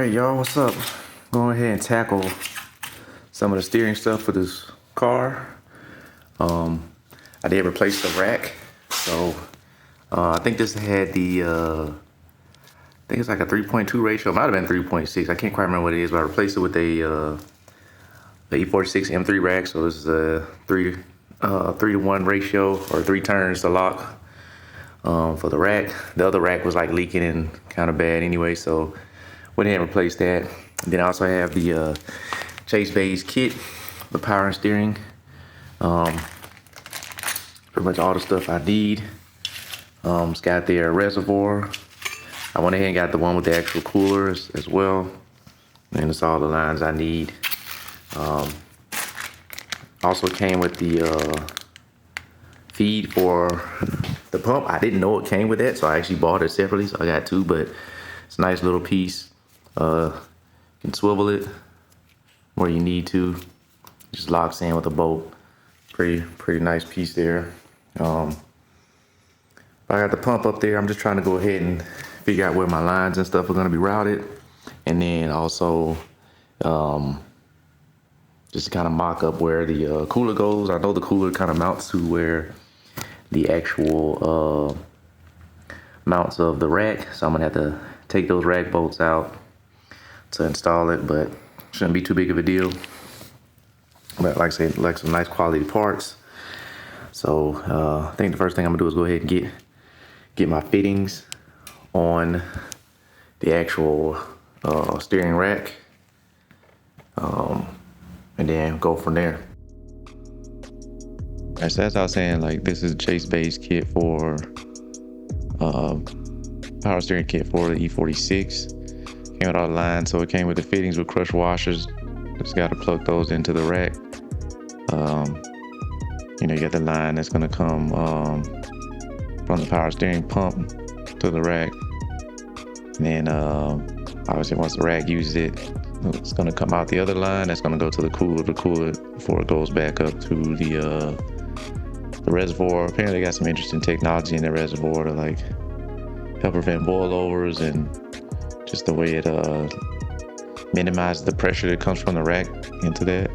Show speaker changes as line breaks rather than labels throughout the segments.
Alright y'all, what's up? Go ahead and tackle some of the steering stuff for this car. I did replace the rack. So I think this had the I think it's like a 3.2 ratio. It might have been 3.6. I can't quite remember what it is, but I replaced it with the E46 M3 rack. So this is a 3 to 1 ratio, or 3 turns to lock for the rack. The other rack was like leaking and kind of bad anyway, so went ahead and replaced that. Then I also have the Chase Bay's kit, the power and steering. Pretty much all the stuff I need. It's got their reservoir. I went ahead and got the one with the actual cooler as well. And it's all the lines I need. Also came with the feed for the pump. I didn't know it came with that, so I actually bought it separately. So I got 2, but it's a nice little piece. You can swivel it where you need to. Just locks in with a bolt. Pretty nice piece there. I got the pump up there. I'm just trying to go ahead and figure out where my lines and stuff are going to be routed, and then also just kind of mock up where the cooler goes. I know the cooler kind of mounts to where the actual mounts of the rack, so I'm gonna have to take those rack bolts out to install it, but shouldn't be too big of a deal. But like I said, like some nice quality parts. So I think the first thing I'm gonna do is go ahead and get my fittings on the actual steering rack, and then go from there. Alright, so as I was saying, like, this is Chase Bay's kit for power steering kit for the E46. Came with all the lines, so it came with the fittings with crush washers. Just got to plug those into the rack. You got the line that's gonna come from the power steering pump to the rack. And then obviously once the rack uses it, it's gonna come out the other line. That's gonna go to the cooler before it goes back up to the reservoir. Apparently they got some interesting technology in the reservoir to like help prevent boilovers, and just the way it minimizes the pressure that comes from the rack into that.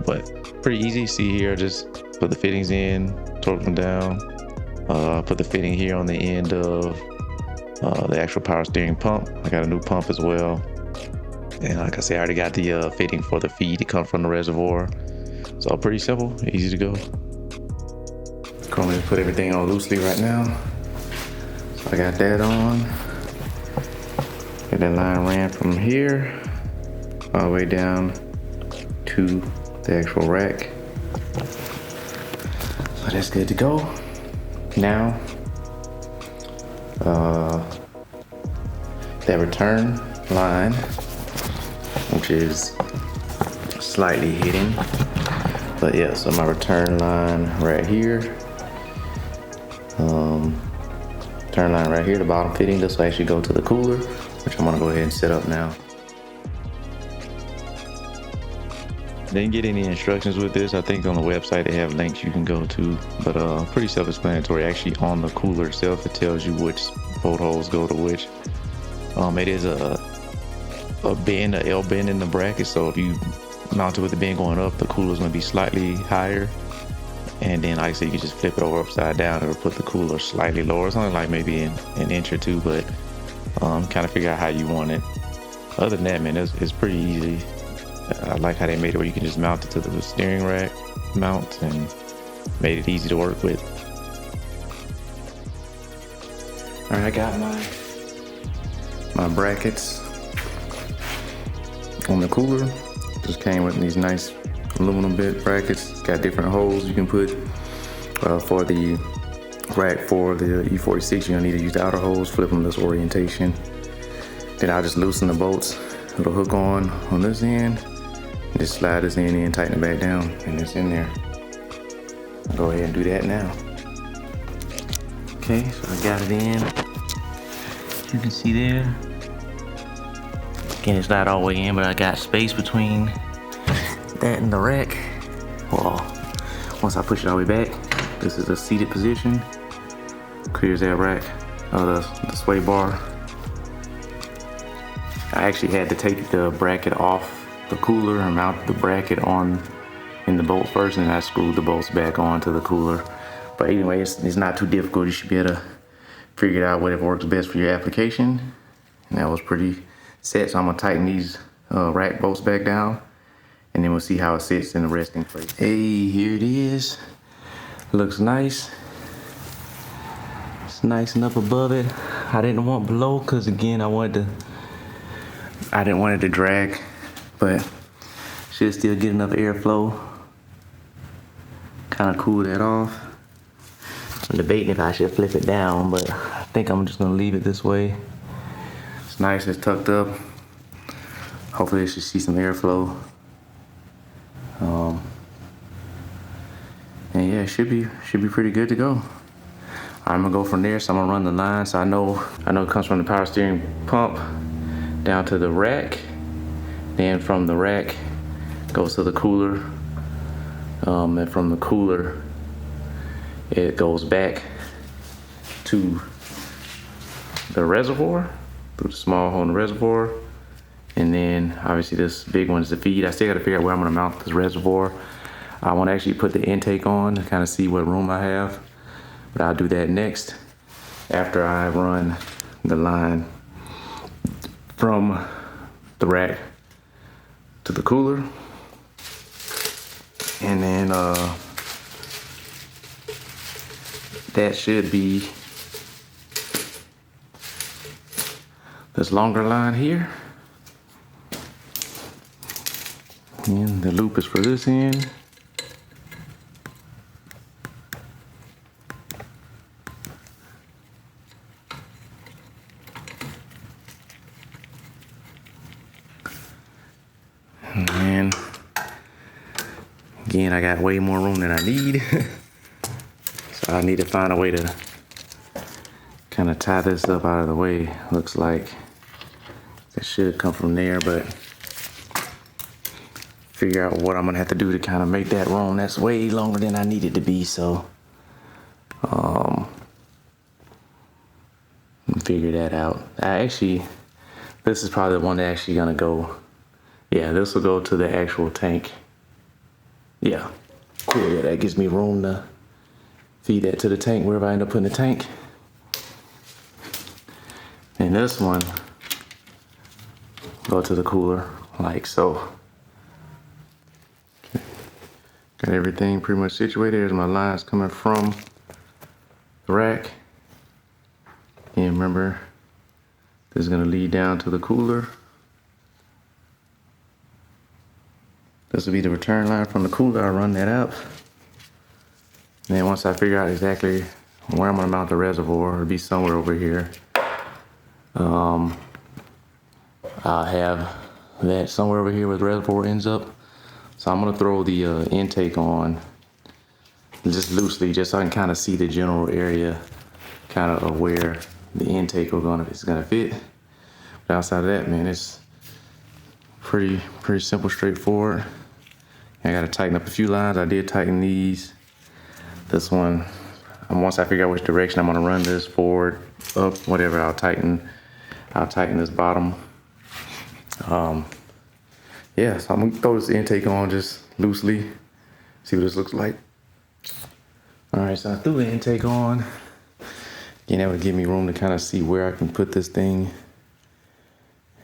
But pretty easy. See here, just put the fittings in, torque them down, put the fitting here on the end of the actual power steering pump. I got a new pump as well, and like I said, I already got the fitting for the feed to come from the reservoir. So pretty simple, easy to go. Going to put everything on loosely right now. So I got that on. And that line ran from here all the way down to the actual rack. So that's good to go. Now, that return line, which is slightly hidden, but yeah, so my return line right here, turn line right here, the bottom fitting, this will actually go to the cooler, which I'm gonna go ahead and set up now. Didn't get any instructions with this. I think on the website they have links you can go to, but pretty self-explanatory. Actually, on the cooler itself, it tells you which bolt holes go to which. It is a bend, a L bend in the bracket, so if you mount it with the bend going up, the cooler is going to be slightly higher. And then, like I said, you can just flip it over upside down or put the cooler slightly lower. It's only like maybe an inch or two, but kind of figure out how you want it. Other than that, man, it's pretty easy. I like how they made it where you can just mount it to the steering rack mount, and made it easy to work with. All right, I got my brackets on the cooler. Just came with these nice aluminum bit brackets. It's got different holes you can put for the rack. For the E46, you're gonna need to use the outer holes, flip them this orientation. Then I'll just loosen the bolts. It'll hook on this end. Just slide this end in, tighten it back down, and it's in there. I'll go ahead and do that now. Okay, so I got it in. You can see there. Again, it's not all the way in, but I got space between that and the rack. Well, once I push it all the way back, this is a seated position. Clears that rack, the sway bar. I actually had to take the bracket off the cooler and mount the bracket on in the bolt first, and I screwed the bolts back onto the cooler. But anyway, it's not too difficult. You should be able to figure it out whatever works best for your application. And that was pretty set. So I'm gonna tighten these rack bolts back down, and then we'll see how it sits in the resting place. Hey, here it is. Looks nice. It's nice and up above it. I didn't want below because again, I didn't want it to drag, but should still get enough airflow. Kind of cool that off. I'm debating if I should flip it down, but I think I'm just gonna leave it this way. It's nice, it's tucked up. Hopefully it should see some airflow. And yeah, it should be pretty good to go. I'm gonna go from there, so I'm gonna run the line. So I know it comes from the power steering pump down to the rack. Then from the rack goes to the cooler. And from the cooler, it goes back to the reservoir, through the small hole in the reservoir. And then obviously this big one is the feed. I still gotta figure out where I'm gonna mount this reservoir. I wanna actually put the intake on to kind of see what room I have. But I'll do that next after I run the line from the rack to the cooler. And then that should be this longer line here. And the loop is for this end. And again, I got way more room than I need. So I need to find a way to kind of tie this up out of the way. Looks like it should come from there, but figure out what I'm gonna have to do to kind of make that room. That's way longer than I need it to be, so figure that out. This is probably the one that actually gonna go. Yeah, this will go to the actual tank. Yeah, cool. Yeah, that gives me room to feed that to the tank wherever I end up putting the tank. And this one go to the cooler, like so. Okay. Got everything pretty much situated. There's my lines coming from the rack. And remember, this is gonna lead down to the cooler. This will be the return line from the cooler. I'll run that up. And then once I figure out exactly where I'm gonna mount the reservoir, it'll be somewhere over here. I'll have that somewhere over here where the reservoir ends up. So I'm gonna throw the intake on just loosely, just so I can kind of see the general area kind of where the intake is gonna fit. But outside of that, man, it's pretty simple, straightforward. I gotta tighten up a few lines. I did tighten these. This one, once I figure out which direction I'm gonna run this, forward, up, whatever, I'll tighten this bottom. Yeah, so I'm gonna throw this intake on just loosely, see what this looks like. All right, so I threw the intake on. Again, that would give me room to kind of see where I can put this thing.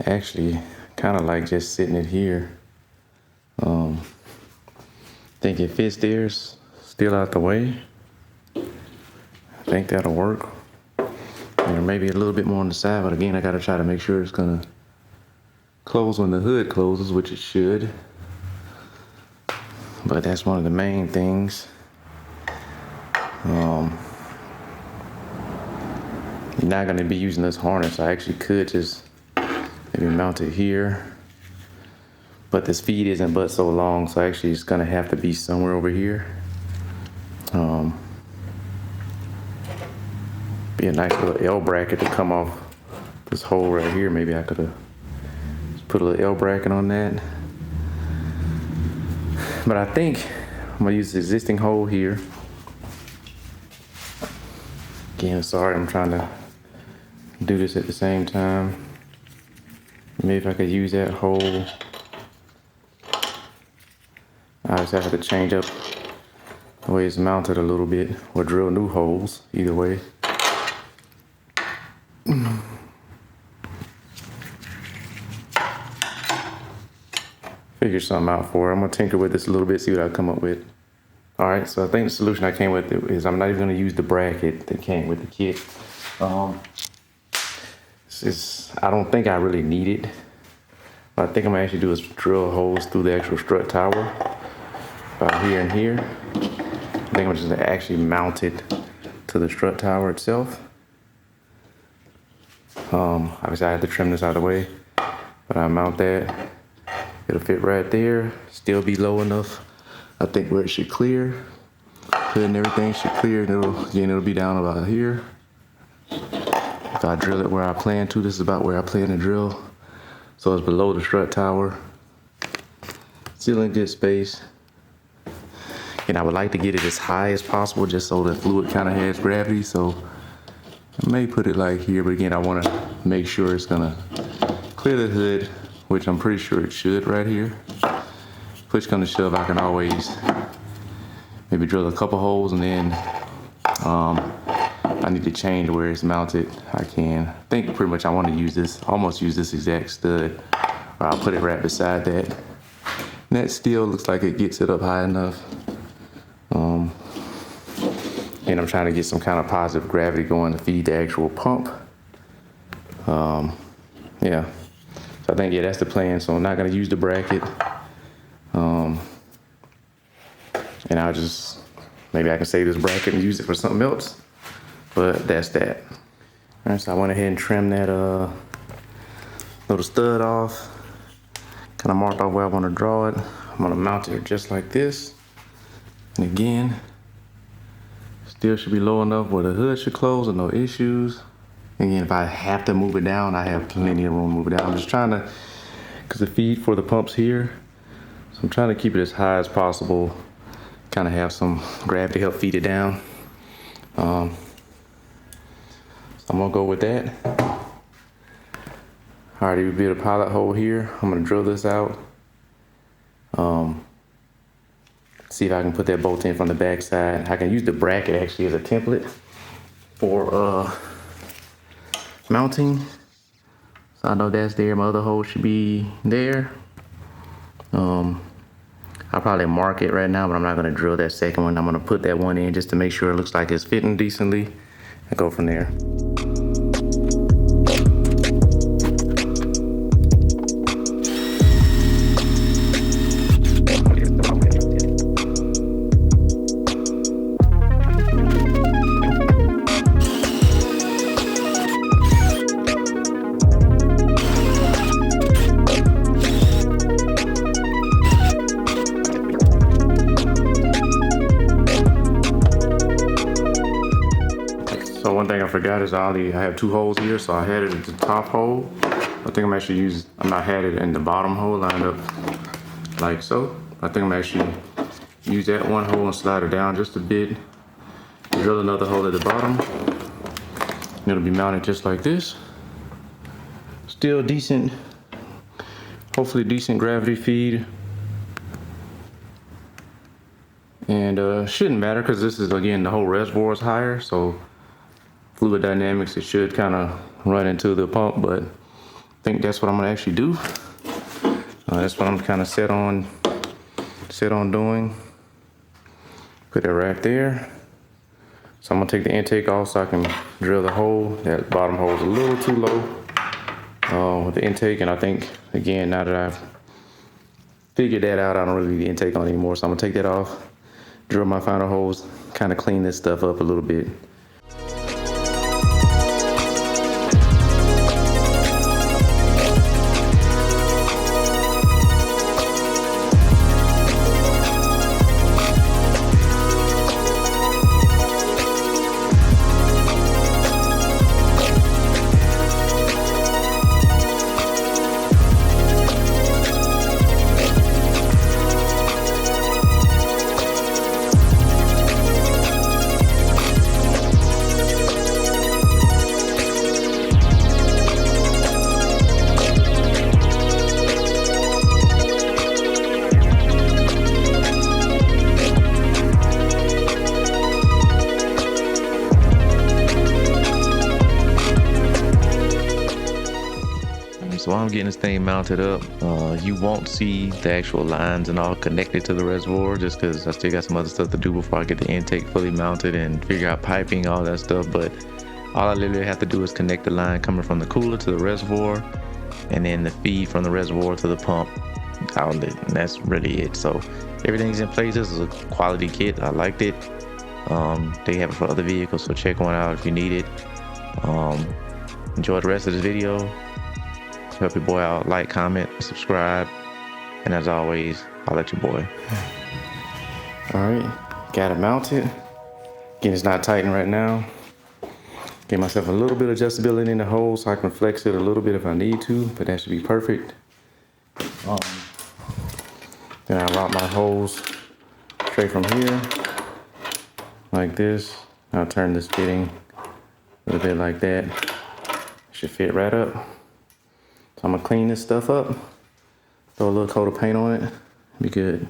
Actually, kind of like just sitting it here. Think it fits there, still out the way. I think that'll work. Or maybe a little bit more on the side, but again, I gotta try to make sure it's gonna close when the hood closes, which it should. But that's one of the main things. You're not gonna be using this harness. I actually could just maybe mount it here. But this feed isn't but so long, so actually it's gonna have to be somewhere over here. Be a nice little L bracket to come off this hole right here. Maybe I could have put a little L bracket on that. But I think I'm gonna use the existing hole here. Again, sorry, I'm trying to do this at the same time. Maybe if I could use that hole. Obviously I have to change up the way it's mounted a little bit, or drill new holes, either way. Figure something out for it. I'm gonna tinker with this a little bit, see what I come up with. All right, so I think the solution I came with is I'm not even gonna use the bracket that came with the kit. I don't think I really need it. What I think I'm gonna actually do is drill holes through the actual strut tower, about here and here. I think I'm just gonna actually mount it to the strut tower itself. Obviously I have to trim this out of the way, but I mount that. It'll fit right there, still be low enough, I think, where it should clear. Hood and everything should clear, and it'll be down about here. If I drill it where I plan to, this is about where I plan to drill. So it's below the strut tower. Still in good space. And I would like to get it as high as possible just so the fluid kind of has gravity. So I may put it like here, but again, I want to make sure it's gonna clear the hood, which I'm pretty sure it should right here. Push come to shove, I can always maybe drill a couple holes, and then I need to change where it's mounted. I can. I think pretty much I want to use this, almost use this exact stud. I'll put it right beside that. And that still looks like it gets it up high enough. And I'm trying to get some kind of positive gravity going to feed the actual pump. Yeah. So I think, yeah, that's the plan. So I'm not gonna use the bracket. And I'll just, maybe I can save this bracket and use it for something else. But that's that. All right, so I went ahead and trimmed that little stud off. Kind of marked off where I want to draw it. I'm gonna mount it just like this. And again, still should be low enough where the hood should close and no issues. Again, if I have to move it down, I have plenty of room to move it down. I'm just trying to, because the feed for the pump's here, so I'm trying to keep it as high as possible. Kind of have some gravity help feed it down. So I'm gonna go with that. Alright, we built a pilot hole here. I'm gonna drill this out. See if I can put that bolt in from the back side. I can use the bracket actually as a template for mounting. So I know that's there. My other hole should be there. I'll probably mark it right now, but I'm not gonna drill that second one. I'm gonna put that one in just to make sure it looks like it's fitting decently and go from there. So one thing I forgot is I have two holes here, so I had it at the top hole. I think I had it in the bottom hole lined up like so. I think I'm actually use that one hole and slide it down just a bit. Drill another hole at the bottom. And it'll be mounted just like this. Still decent, hopefully decent gravity feed. And shouldn't matter because this is, again, the whole reservoir is higher, so fluid dynamics, it should kind of run into the pump, but I think that's what I'm gonna actually do. That's what I'm kind of set on doing. Put it right there. So I'm gonna take the intake off so I can drill the hole. That bottom hole is a little too low with the intake, and I think, again, now that I've figured that out, I don't really need the intake on anymore, so I'm gonna take that off, drill my final holes, kind of clean this stuff up a little bit. getting this thing mounted up. You won't see the actual lines and all connected to the reservoir just because I still got some other stuff to do before I get the intake fully mounted and figure out piping, all that stuff. But all I literally have to do is connect the line coming from the cooler to the reservoir, and then the feed from the reservoir to the pump outlet, and that's really it. So everything's in place. This is a quality kit. I liked it. They have it for other vehicles, so check one out if you need it. Enjoy the rest of this video. Help your boy out, like, comment, subscribe, and as always, I'll let your boy. All right, got it mounted. Again, it's not tightened right now. Give myself a little bit of adjustability in the hole so I can flex it a little bit if I need to, but that should be perfect. Then I route my hose straight from here, like this. I'll turn this fitting a little bit like that. Should fit right up. So I'm gonna clean this stuff up, throw a little coat of paint on it, be good.